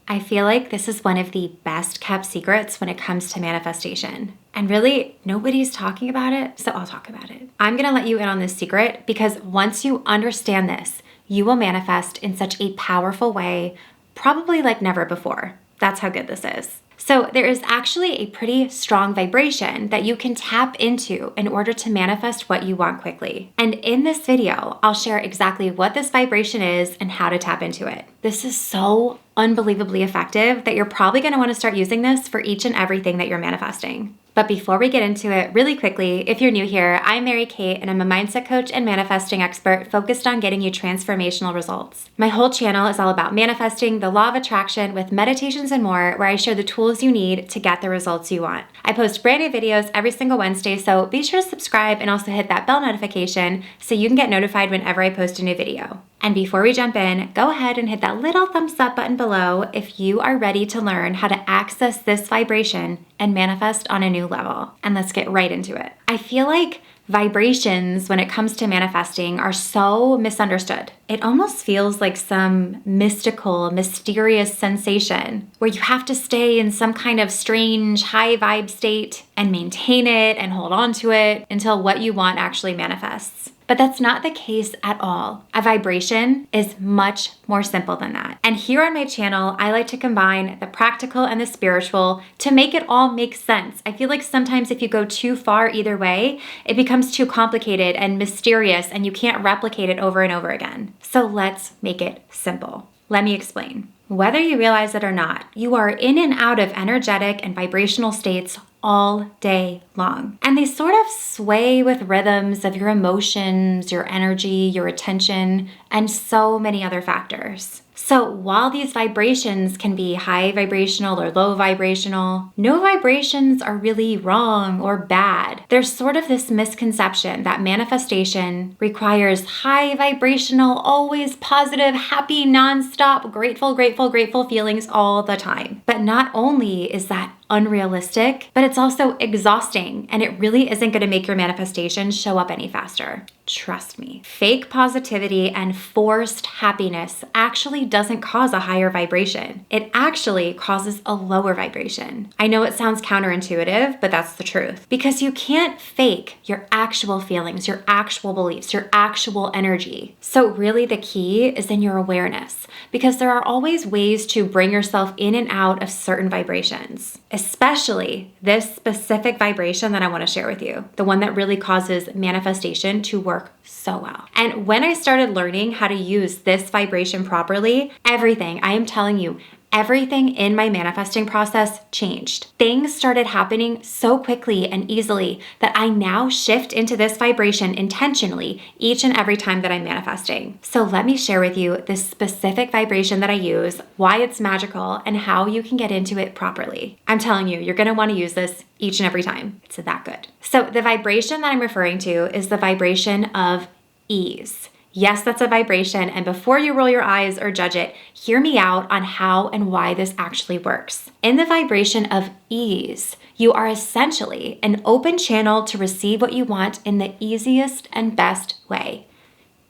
I feel like this is one of the best kept secrets when it comes to manifestation. And really, nobody's talking about it, so I'll talk about it. I'm gonna let you in on this secret because once you understand this, you will manifest in such a powerful way, probably like never before. That's how good this is. So there is actually a pretty strong vibration that you can tap into in order to manifest what you want quickly. And in this video, I'll share exactly what this vibration is and how to tap into it. This is so unbelievably effective that you're probably going to want to start using this for each and everything that you're manifesting. But before we get into it, really quickly, if you're new here, I'm Mary Kate and I'm a mindset coach and manifesting expert focused on getting you transformational results. My whole channel is all about manifesting, the law of attraction with meditations and more, where I share the tools you need to get the results you want. I post brand new videos every single Wednesday, so be sure to subscribe and also hit that bell notification so you can get notified whenever I post a new video. And before we jump in, go ahead and hit that little thumbs up button below if you are ready to learn how to access this vibration and manifest on a new level. And let's get right into it. I feel like vibrations when it comes to manifesting are so misunderstood. It almost feels like some mystical, mysterious sensation where you have to stay in some kind of strange high vibe state and maintain it and hold on to it until what you want actually manifests. But that's not the case at all. A vibration is much more simple than that. And here on my channel, I like to combine the practical and the spiritual to make it all make sense. I feel like sometimes if you go too far either way, it becomes too complicated and mysterious and you can't replicate it over and over again. So let's make it simple. Let me explain. Whether you realize it or not, you are in and out of energetic and vibrational states all day long. And they sort of sway with rhythms of your emotions, your energy, your attention, and so many other factors. So while these vibrations can be high vibrational or low vibrational, no vibrations are really wrong or bad. There's sort of this misconception that manifestation requires high vibrational, always positive, happy, nonstop, grateful feelings all the time. But not only is that unrealistic, but it's also exhausting and it really isn't going to make your manifestation show up any faster. Trust me. Fake positivity and forced happiness actually doesn't cause a higher vibration. It actually causes a lower vibration. I know it sounds counterintuitive, but that's the truth. Because you can't fake your actual feelings, your actual beliefs, your actual energy. So really the key is in your awareness, because there are always ways to bring yourself in and out of certain vibrations. Especially this specific vibration that I want to share with you, the one that really causes manifestation to work so well. And when I started learning how to use this vibration properly, everything, I am telling you, everything in my manifesting process changed. Things started happening so quickly and easily that I now shift into this vibration intentionally each and every time that I'm manifesting. So let me share with you this specific vibration that I use, why it's magical, and how you can get into it properly. I'm telling you, you're gonna wanna use this each and every time. It's that good. So the vibration that I'm referring to is the vibration of ease. Yes, that's a vibration, and before you roll your eyes or judge it, hear me out on how and why this actually works. In the vibration of ease, you are essentially an open channel to receive what you want in the easiest and best way.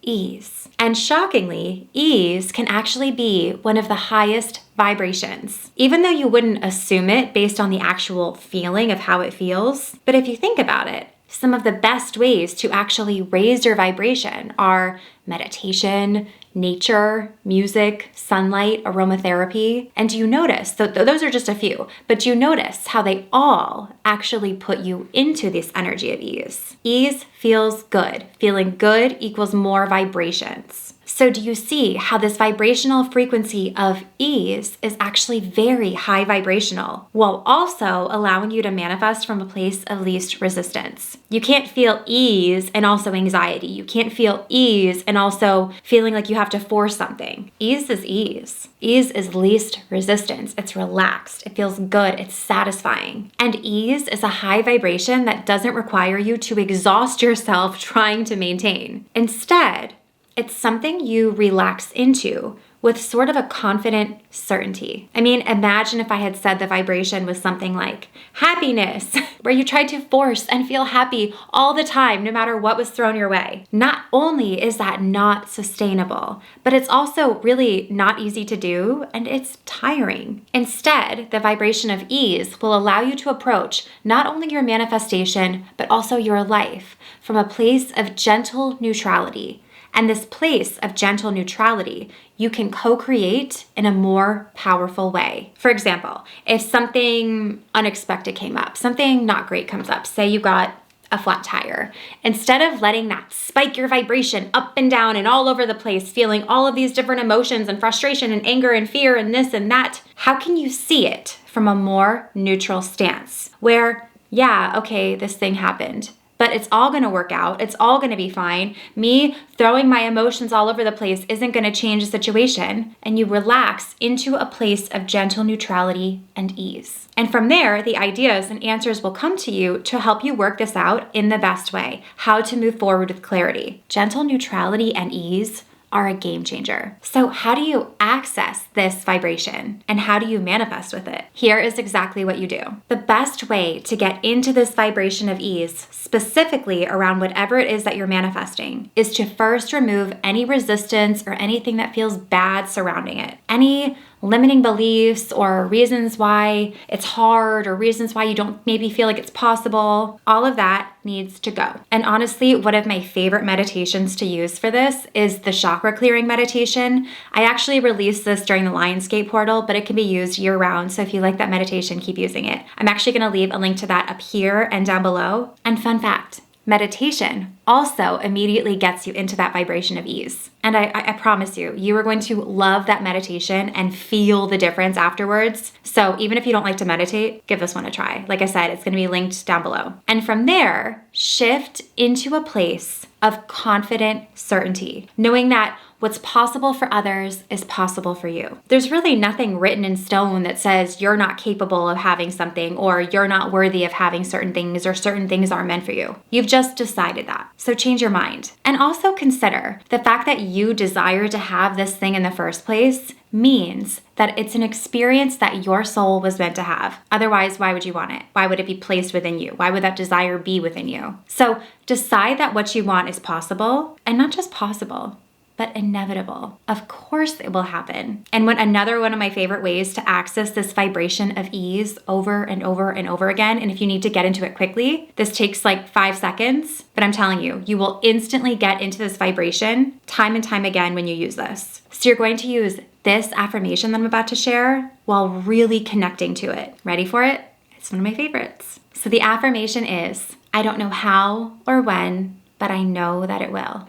Ease. And shockingly, ease can actually be one of the highest vibrations, even though you wouldn't assume it based on the actual feeling of how it feels. But if you think about it, some of the best ways to actually raise your vibration are meditation, nature, music, sunlight, aromatherapy. And do you notice, those are just a few, but do you notice how they all actually put you into this energy of ease? Ease feels good. Feeling good equals more vibrations. So do you see how this vibrational frequency of ease is actually very high vibrational, while also allowing you to manifest from a place of least resistance? You can't feel ease and also anxiety. You can't feel ease and also feeling like you have to force something. Ease is ease. Ease is least resistance. It's relaxed. It feels good. It's satisfying. And ease is a high vibration that doesn't require you to exhaust yourself trying to maintain. Instead, it's something you relax into with sort of a confident certainty. I mean, imagine if I had said the vibration was something like happiness, where you tried to force and feel happy all the time, no matter what was thrown your way. Not only is that not sustainable, but it's also really not easy to do, and it's tiring. Instead, the vibration of ease will allow you to approach not only your manifestation, but also your life from a place of gentle neutrality. And this place of gentle neutrality, you can co-create in a more powerful way. For example, if something unexpected came up, something not great comes up, say you got a flat tire, instead of letting that spike your vibration up and down and all over the place, feeling all of these different emotions and frustration and anger and fear and this and that, how can you see it from a more neutral stance where, yeah, okay, this thing happened, but it's all going to work out. It's all going to be fine. Me throwing my emotions all over the place isn't going to change the situation. And you relax into a place of gentle neutrality and ease. And from there, the ideas and answers will come to you to help you work this out in the best way, how to move forward with clarity. Gentle neutrality and ease are a game changer. So how do you access this vibration and how do you manifest with it? Here is exactly what you do. The best way to get into this vibration of ease, specifically around whatever it is that you're manifesting, is to first remove any resistance or anything that feels bad surrounding it. Any limiting beliefs or reasons why it's hard or reasons why you don't maybe feel like it's possible, all of that needs to go. And honestly, one of my favorite meditations to use for this is the chakra clearing meditation. I actually released this during the Lionsgate portal, but it can be used year round. So if you like that meditation, keep using it. I'm actually going to leave a link to that up here and down below. And fun fact, meditation also immediately gets you into that vibration of ease. And I promise you, you are going to love that meditation and feel the difference afterwards. So even if you don't like to meditate, give this one a try. Like I said, it's going to be linked down below. And from there, shift into a place of confident certainty, knowing that what's possible for others is possible for you. There's really nothing written in stone that says you're not capable of having something or you're not worthy of having certain things or certain things aren't meant for you. You've just decided that. So change your mind. And also consider the fact that you desire to have this thing in the first place means that it's an experience that your soul was meant to have. Otherwise, why would you want it? Why would it be placed within you? Why would that desire be within you? So decide that what you want is possible, and not just possible, but inevitable. Of course it will happen. And another one of my favorite ways to access this vibration of ease over and over and over again, and if you need to get into it quickly, this takes like 5 seconds, but I'm telling you, you will instantly get into this vibration time and time again when you use this. So you're going to use this affirmation that I'm about to share while really connecting to it. Ready for it? It's one of my favorites. So the affirmation is, I don't know how or when, but I know that it will.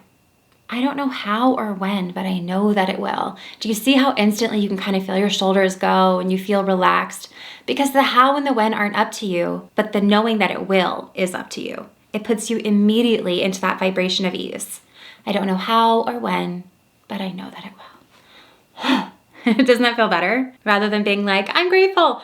I don't know how or when, but I know that it will. Do you see how instantly you can kind of feel your shoulders go and you feel relaxed? Because the how and the when aren't up to you, but the knowing that it will is up to you. It puts you immediately into that vibration of ease. I don't know how or when, but I know that it will. Doesn't that feel better? Rather than being like, I'm grateful,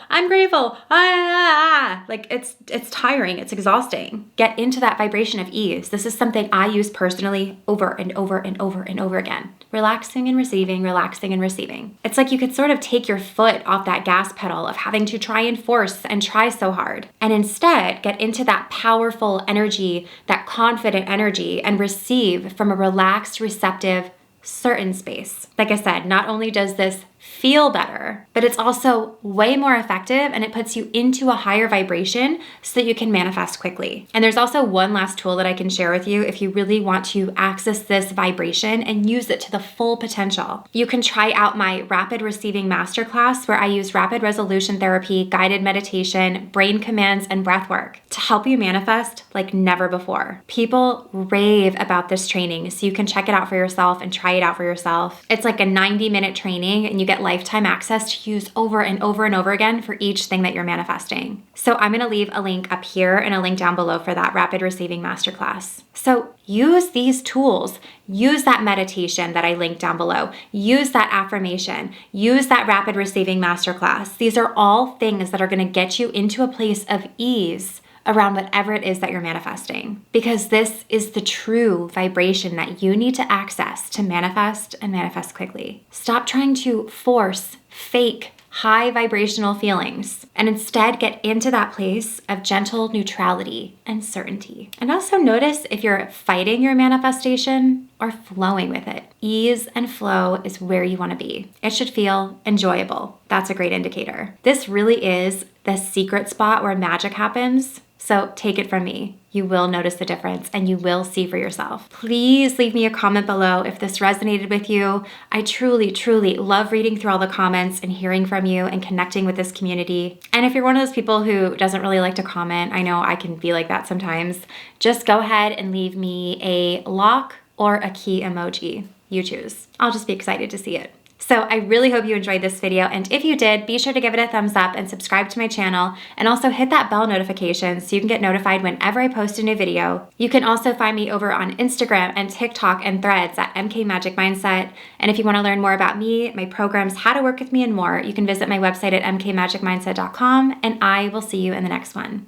like it's tiring, it's exhausting. Get into that vibration of ease. This is something I use personally over and over and over and over again. Relaxing and receiving, relaxing and receiving. It's like you could sort of take your foot off that gas pedal of having to try and force and try so hard, and instead get into that powerful energy, that confident energy, and receive from a relaxed, receptive, certain space. Like I said, not only does this feel better, but it's also way more effective and it puts you into a higher vibration so that you can manifest quickly. And there's also one last tool that I can share with you if you really want to access this vibration and use it to the full potential. You can try out my Rapid Receiving Masterclass where I use rapid resolution therapy, guided meditation, brain commands, and breath work to help you manifest like never before. People rave about this training, so you can check it out for yourself and try it out for yourself. It's like a 90-minute training and you get lifetime access to use over and over and over again for each thing that you're manifesting. So I'm going to leave a link up here and a link down below for that Rapid Receiving Masterclass. So use these tools, use that meditation that I linked down below, use that affirmation, use that Rapid Receiving Masterclass. These are all things that are going to get you into a place of ease around whatever it is that you're manifesting, because this is the true vibration that you need to access to manifest and manifest quickly. Stop trying to force fake high vibrational feelings and instead get into that place of gentle neutrality and certainty. And also notice if you're fighting your manifestation or flowing with it. Ease and flow is where you want to be. It should feel enjoyable. That's a great indicator. This really is the secret spot where magic happens. So take it from me. You will notice the difference and you will see for yourself. Please leave me a comment below if this resonated with you. I truly, truly love reading through all the comments and hearing from you and connecting with this community. And if you're one of those people who doesn't really like to comment, I know I can be like that sometimes, just go ahead and leave me a lock or a key emoji. You choose. I'll just be excited to see it. So I really hope you enjoyed this video, and if you did, be sure to give it a thumbs up and subscribe to my channel, and also hit that bell notification so you can get notified whenever I post a new video. You can also find me over on Instagram and TikTok and Threads at MK Magic Mindset, and if you want to learn more about me, my programs, how to work with me, and more, you can visit my website at mkmagicmindset.com, and I will see you in the next one.